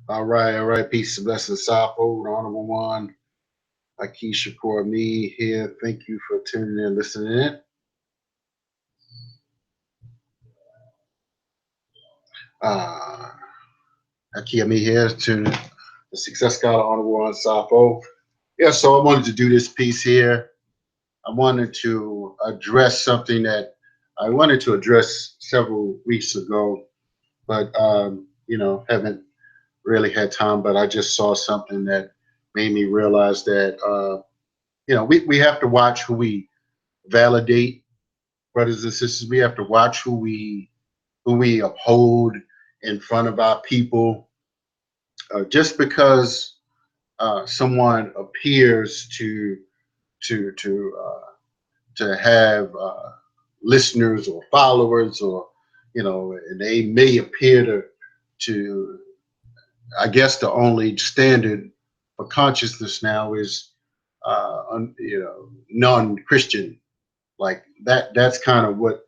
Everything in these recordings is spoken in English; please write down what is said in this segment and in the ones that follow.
All right. Peace and blessings, Sapo, the Honorable One, Akeisha Core, me here. Thank you for tuning in, listening in. Uh, Akia, me here to the Success Scholar, Honorable One, Sapo. Yeah, so I wanted to do this piece here. I wanted to address something that I wanted to address several weeks ago, but, haven't really had time. But I just saw something that made me realize that, we have to watch who we validate, brothers and sisters. We have to watch who we uphold in front of our people. Just because someone appears to to have listeners or followers, or and they may appear to I guess the only standard for consciousness now is non-Christian, like that. That's kind of what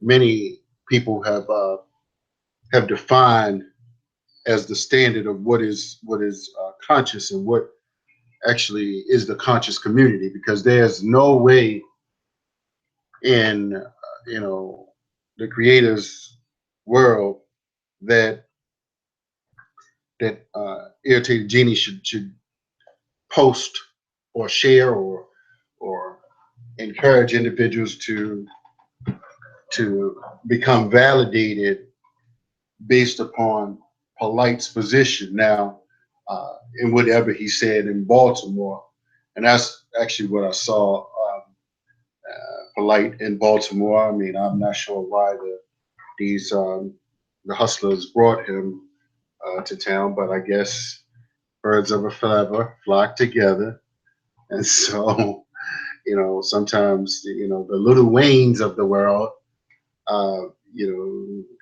many people have defined as the standard of what is conscious, and what actually is the conscious community. Because there's no way in the creator's world that irritated genie should post or share or encourage individuals to become validated based upon Polight's position. Now, in whatever he said in Baltimore, and that's actually what I saw. Polight in Baltimore. I mean, I'm not sure why these the hustlers brought him to town, but I guess birds of a feather flock together, and so sometimes the little Waynes of the world,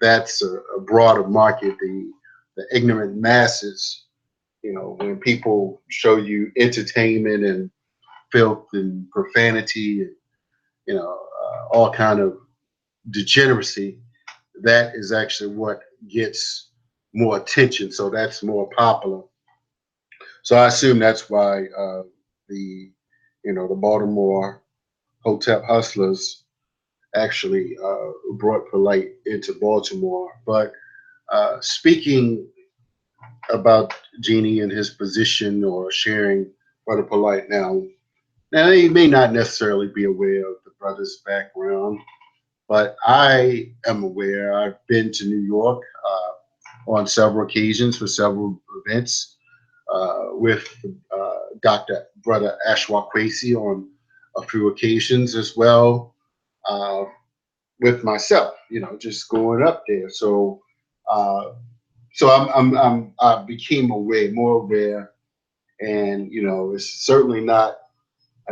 that's a broader market. The ignorant masses, when people show you entertainment and filth and profanity and all kind of degeneracy, that is actually what gets more attention. So that's more popular. So I assume that's why the the Baltimore hotel hustlers actually brought Polight into Baltimore. But speaking about Genie and his position, or sharing Brother Polight now he may not necessarily be aware of the brother's background, but I am aware. I've been to New York on several occasions for several events with Dr. Brother Ashwa Kwesi on a few occasions as well, uh, with myself, just going up there. Uh, so I became more aware, and it's certainly not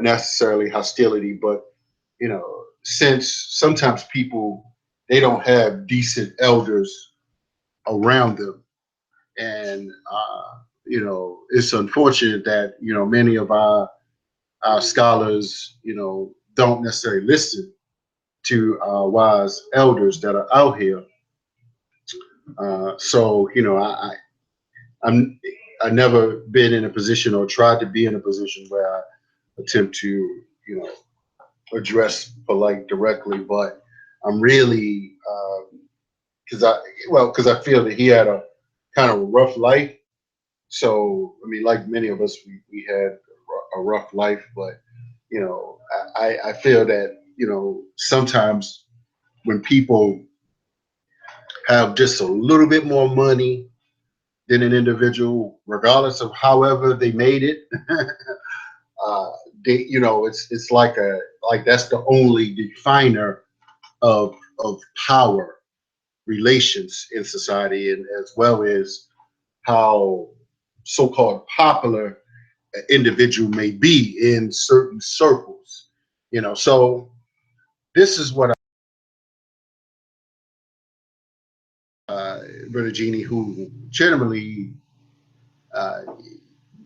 necessarily hostility, but since sometimes people, they don't have decent elders around them, and it's unfortunate that many of our scholars don't necessarily listen to wise elders that are out here. So I'm I never been in a position, or tried to be in a position, where I attempt to address Polite directly, but I'm really because I feel that he had a kind of a rough life. So I mean, like many of us, we had a rough life, but I feel that sometimes when people have just a little bit more money than an individual, regardless of however they made it, uh, it's like that's the only definer of power relations in society, and as well as how so-called popular an individual may be in certain circles. So this is what Brother Genie, who generally, uh,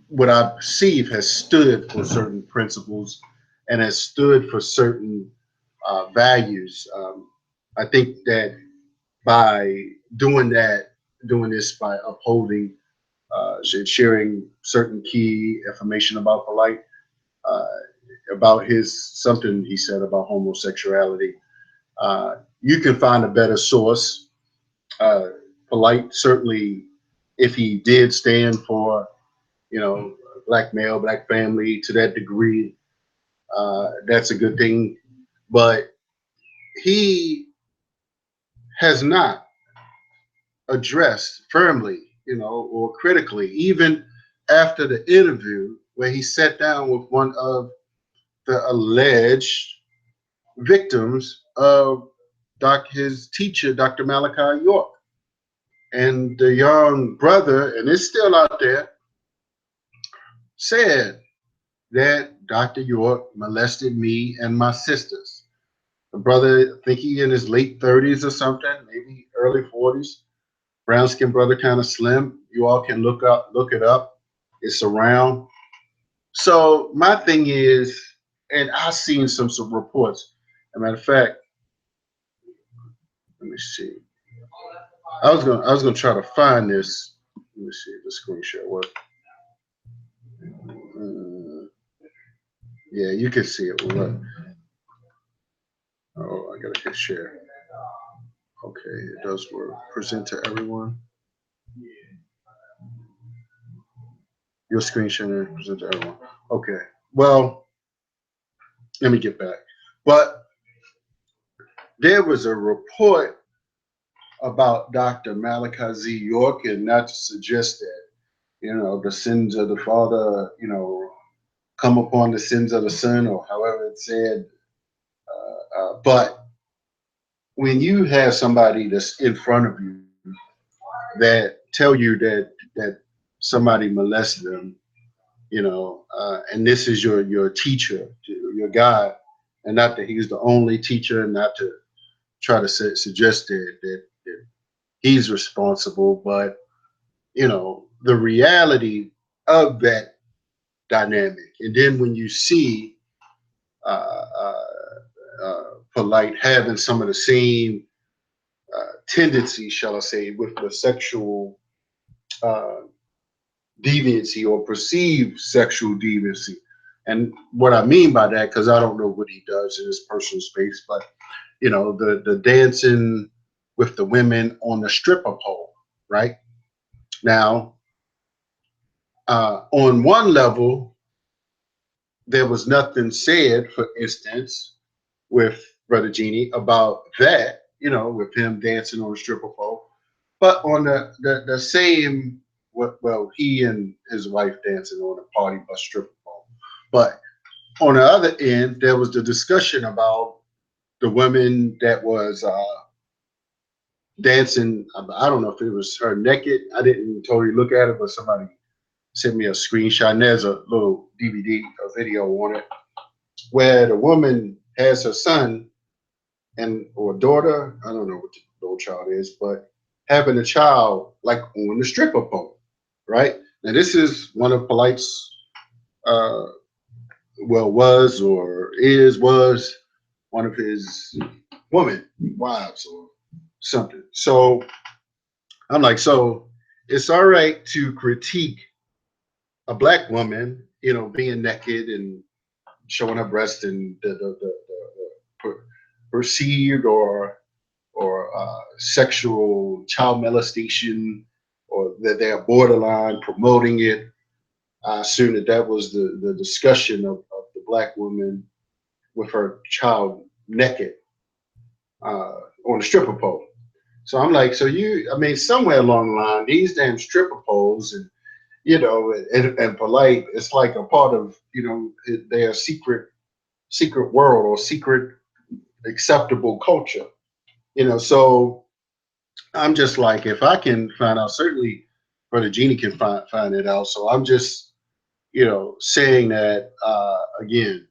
what I perceive, has stood for certain principles and has stood for certain values. I think that by doing that, doing this by upholding sharing certain key information about Polight, about something he said about homosexuality. You can find a better source. Uh, Polight certainly, if he did stand for, black male, black family to that degree, that's a good thing. But he has not addressed firmly, or critically, even after the interview where he sat down with one of the alleged victims of his teacher, Dr. Malachi York. And the young brother, and it's still out there, said that Dr. York molested me and my sisters. The brother, I think he in his late 30s or something, maybe early 40s. Brown skin brother, kind of slim. You all can look it up. It's around. So my thing is, and I've seen some reports. As a matter of fact, let me see. I was gonna try to find this. Let me see if the screenshot work. Yeah, you can see it. Oh, I gotta hit share. Okay, it does work. Present to everyone. Your screen share and present to everyone. Okay. Well, let me get back. But there was a report about Dr. Malachi Z. York, and not to suggest that, the sins of the father, come upon the sins of the son, or however it said. But when you have somebody that's in front of you that tell you that somebody molested them, and this is your teacher, your God, and not that he's the only teacher, and not to try to suggest that he's responsible, but the reality of that dynamic, and then when you see uh, uh, Polight having some of the same tendencies, shall I say, with the sexual uh, deviancy or perceived sexual deviancy. And what I mean by that, because I don't know what he does in his personal space, but the dancing with the women on the stripper pole, right? Now, on one level, there was nothing said, for instance, with Brother Genie about that, with him dancing on the stripper pole. But on the same, well, he and his wife dancing on a party bus stripper pole. But on the other end, there was the discussion about the women that was dancing. I don't know if it was her naked. I didn't totally look at it, but somebody sent me a screenshot, and there's a little DVD, a video on it, where the woman has her son or daughter, I don't know what the little child is, but having a child like on the stripper pole, right? Now this is one of Polight's, was one of his wives or something. So I'm like, so it's all right to critique a black woman, being naked and showing her breast and the perceived or sexual child molestation, or that they're borderline promoting it. I assume that was the discussion of the black woman with her child naked on the stripper pole. So I'm like, I mean, somewhere along the line, these damn stripper poles and Polight, it's like a part of, their secret world or secret acceptable culture, so I'm just like, if I can find out, certainly Brother Genie can find it out. So I'm just, saying that again,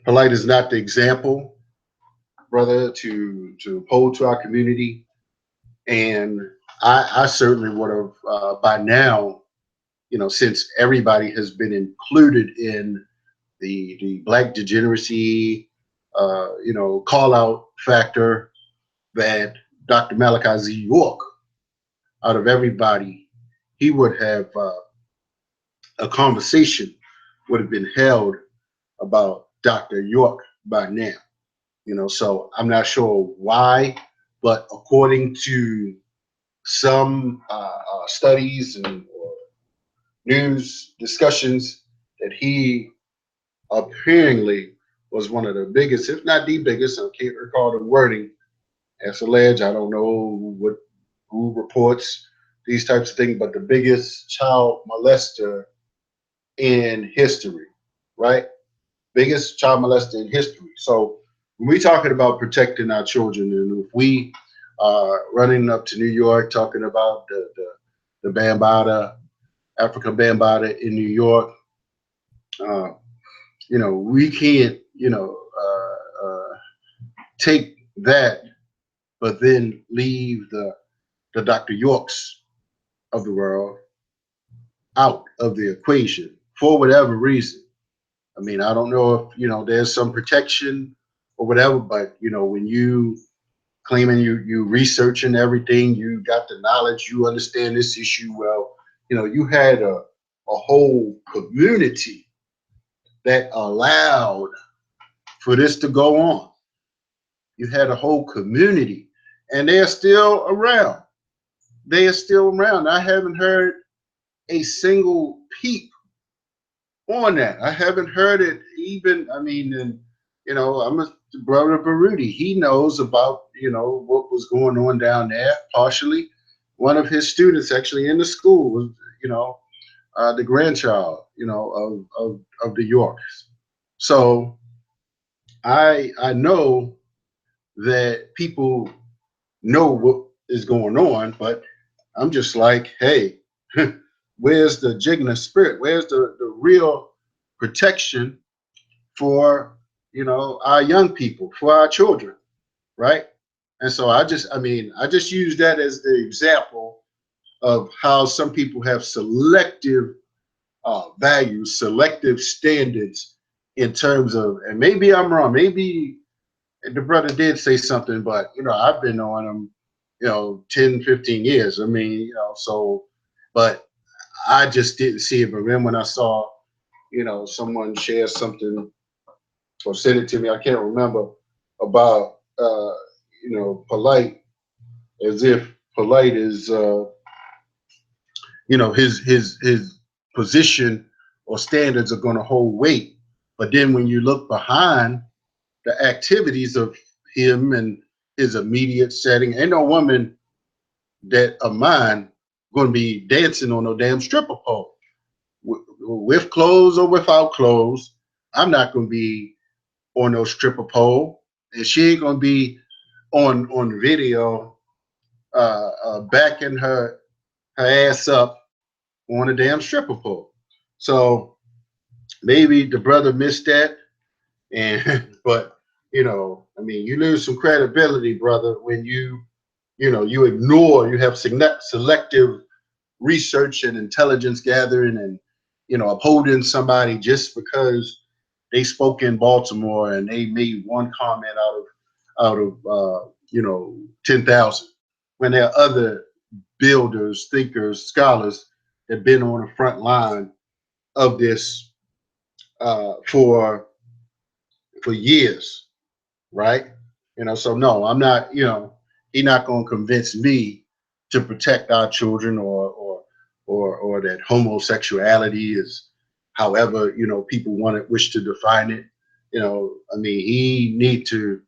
Polight is not the example, brother, to hold to our community. And I certainly would have by now, since everybody has been included in the black degeneracy, call out factor, that Dr. Malachi Z. York out of everybody, he would have a conversation would have been held about Dr. York by now. So I'm not sure why, but according to some studies and or news discussions, that he apparently was one of the biggest, if not the biggest, I can't recall the wording as alleged. I don't know who reports these types of things, but the biggest child molester in history, right? Biggest child molester in history. So when we talking about protecting our children, and if we are running up to New York talking about the Bambata, African Bambata in New York, uh, we can't, take that, but then leave the Dr. Yorks of the world out of the equation for whatever reason. I mean, I don't know if, there's some protection or whatever, but, when you claiming you researching everything, you got the knowledge, you understand this issue well, you had a whole community that allowed for this to go on. You had a whole community, and they're still around. They are still around. I haven't heard a single peep on that. I haven't heard it even. I mean, and I'm a brother Baruti. He knows about what was going on down there. Partially, one of his students actually in the school was the grandchild of the Yorks. So I know that people know what is going on, but I'm just like, hey, where's the Jigna spirit? Where's the real protection for our young people, for our children, right? And so I just use that as the example of how some people have selective values, selective standards in terms of, and maybe I'm wrong, maybe the brother did say something, but I've been on him 10, 15 years. I mean, so, but I just didn't see it. But then when I saw someone share something or send it to me, I can't remember, about Polight, as if Polight is his position or standards are going to hold weight. But then when you look behind the activities of him and his immediate setting, ain't no woman that of mine going to be dancing on no damn stripper pole with clothes or without clothes. I'm not going to be on no stripper pole, and she ain't going to be on video backing her ass up on a damn stripper pole. So maybe the brother missed that, and but I mean, you lose some credibility, brother, when you ignore, you have selective research and intelligence gathering, and upholding somebody just because they spoke in Baltimore and they made one comment out of 10,000, when there are other builders, thinkers, scholars that have been on the front line of this for years, right? So no, I'm not. He's not going to convince me to protect our children, or that homosexuality is, however people wish to define it. I mean, he need to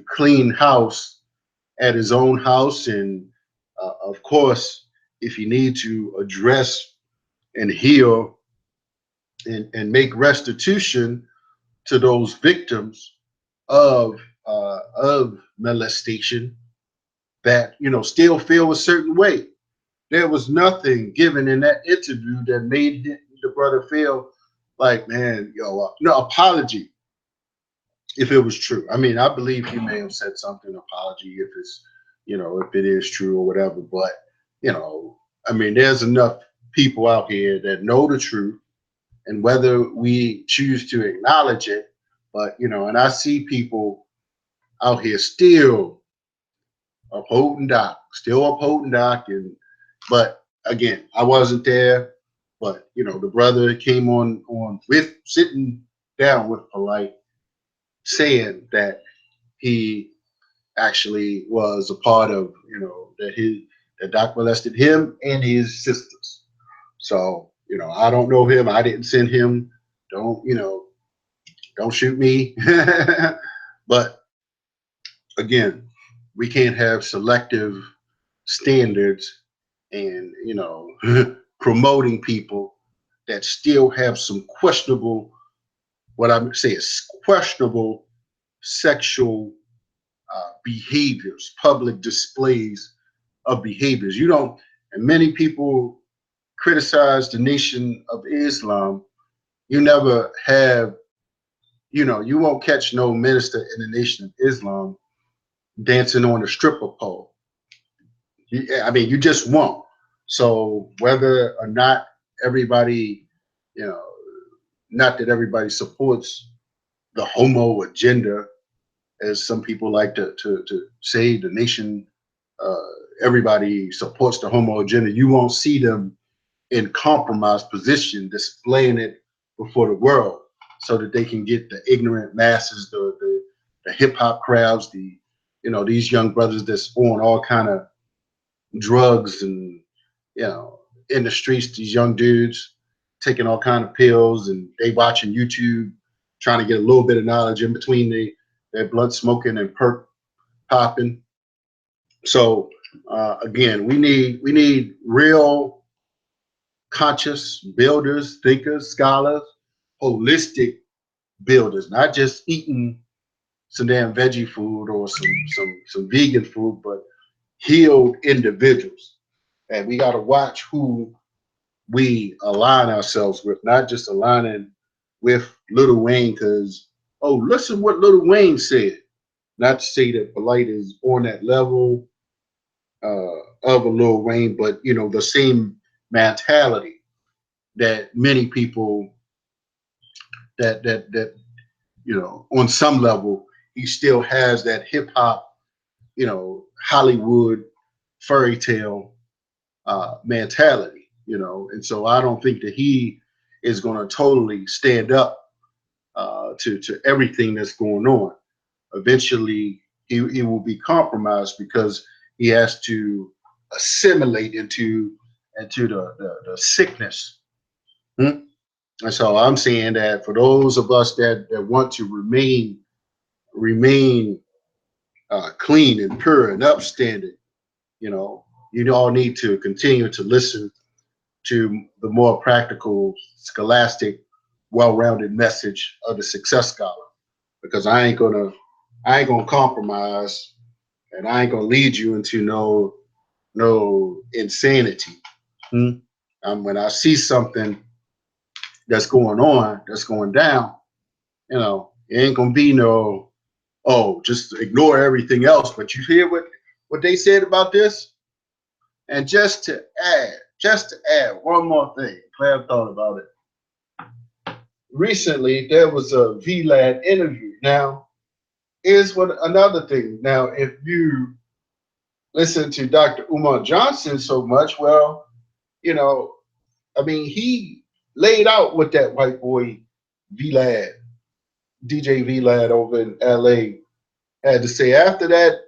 clean house at his own house, and of course, if you need to address and heal and make restitution to those victims of molestation that still feel a certain way. There was nothing given in that interview that made the brother feel like, man, no apology if it was true. I mean, I believe he may have said something, apology if it's if it is true or whatever. But I mean, there's enough people out here that know the truth, and whether we choose to acknowledge it, but and I see people out here still upholding Doc, still upholding Doc. And but again, I wasn't there. But you know, the brother came on with sitting down with Polight, saying that he actually was a part of, you know, that Doc molested him and his sisters. So, you know, I don't know him. I didn't send him. Don't, you know, don't shoot me. But again, we can't have selective standards and, you know, promoting people that still have some questionable, what I'm saying is questionable sexual behaviors, public displays of behaviors. You don't, and many people criticize the Nation of Islam. You never have, you know, you won't catch no minister in the Nation of Islam dancing on a stripper pole. I mean, you just won't. So whether or not everybody, you know, not that everybody supports the homo agenda, as some people like to say, the nation, uh, everybody supports the homo agenda. You won't see them in compromised position displaying it before the world so that they can get the ignorant masses, the hip hop crowds, the, you know, these young brothers that's on all kind of drugs and, you know, in the streets, these young dudes taking all kind of pills and they watching YouTube, trying to get a little bit of knowledge in between their blood smoking and perk popping. So again, we need real conscious builders, thinkers, scholars, holistic builders, not just eating some damn veggie food or some vegan food, but healed individuals. And we got to watch who we align ourselves with, not just aligning with Lil Wayne because, oh, listen what Lil Wayne said. Not to say that Polight is on that level of a Lil Wayne, but you know, the same mentality that many people that you know, on some level, he still has that hip hop, you know, Hollywood fairy tale mentality, you know, and so I don't think that he is going to totally stand up to everything that's going on. Eventually, he will be compromised because he has to assimilate into the sickness. Hmm? And so I'm saying that for those of us that want to remain clean and pure and upstanding, you know, you all need to continue to listen to the more practical, scholastic, well-rounded message of the success scholar. Because I ain't gonna compromise, and I ain't gonna lead you into no insanity. Hmm? When I see something that's going on, that's going down, you know, it ain't gonna be no, oh, just ignore everything else. But you hear what they said about this? And just to add one more thing, Claire thought about it. Recently, there was a VLAD interview. Now, here's what another thing. Now, if you listen to Dr. Umar Johnson so much, well, you know, I mean, he laid out what that white boy VLAD, DJ VLAD over in LA had to say. After that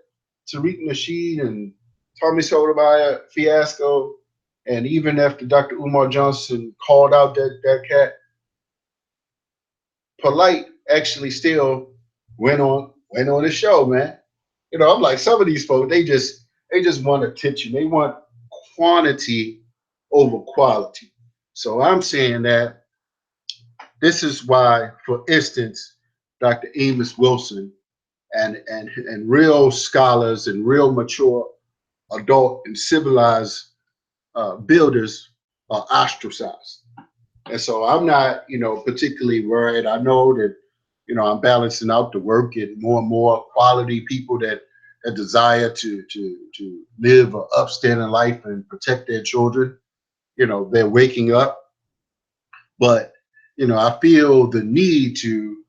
Tariq Nasheed and Tommy Sotomayor fiasco, and even after Dr. Umar Johnson called out that cat, Polight actually still went on the show, man. You know, I'm like, some of these folks, they just want attention. They want quantity over quality. So I'm saying that this is why, for instance, Dr. Amos Wilson and real scholars and real mature adult and civilized builders are ostracized. And so I'm not, you know, particularly worried. I know that, you know, I'm balancing out the work and more quality people that desire to live an upstanding life and protect their children. You know, they're waking up. But, you know, I feel the need to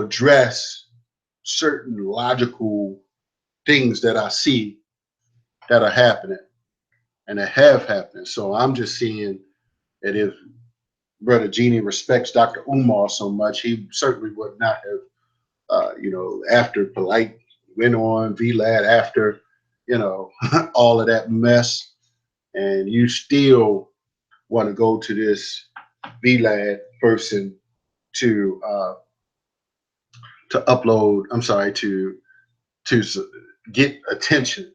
address certain logical things that I see that are happening and that have happened. So I'm just seeing that if Brother Genie respects Dr. Umar so much, he certainly would not have, after Polight went on, VLAD after, all of that mess, and you still want to go to this VLAD person to upload. I'm sorry, to get attention,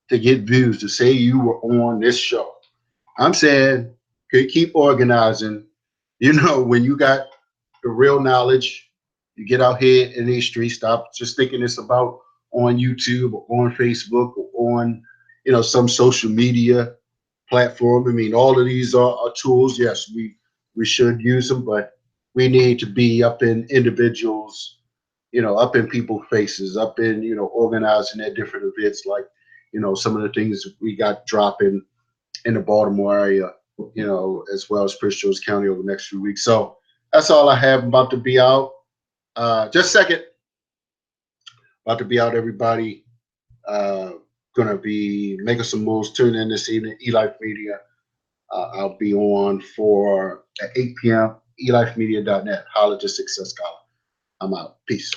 to get views, to say you were on this show. I'm saying, keep organizing. When you got the real knowledge, you get out here in these streets. Stop just thinking it's about on YouTube or on Facebook or on, some social media platform. I mean, all of these are tools. Yes, we should use them, but we need to be up in individuals, up in people's faces, up in, organizing their different events, like, some of the things we got dropping in the Baltimore area, as well as Prince George County over the next few weeks. So that's all I have. I'm about to be out. Just a second. About to be out, everybody. Uh, gonna be making some moves. Tune in this evening, eLife Media. I'll be on for at 8 p.m. eLifemedia.net. Holla to Success Scholar. I'm out. Peace.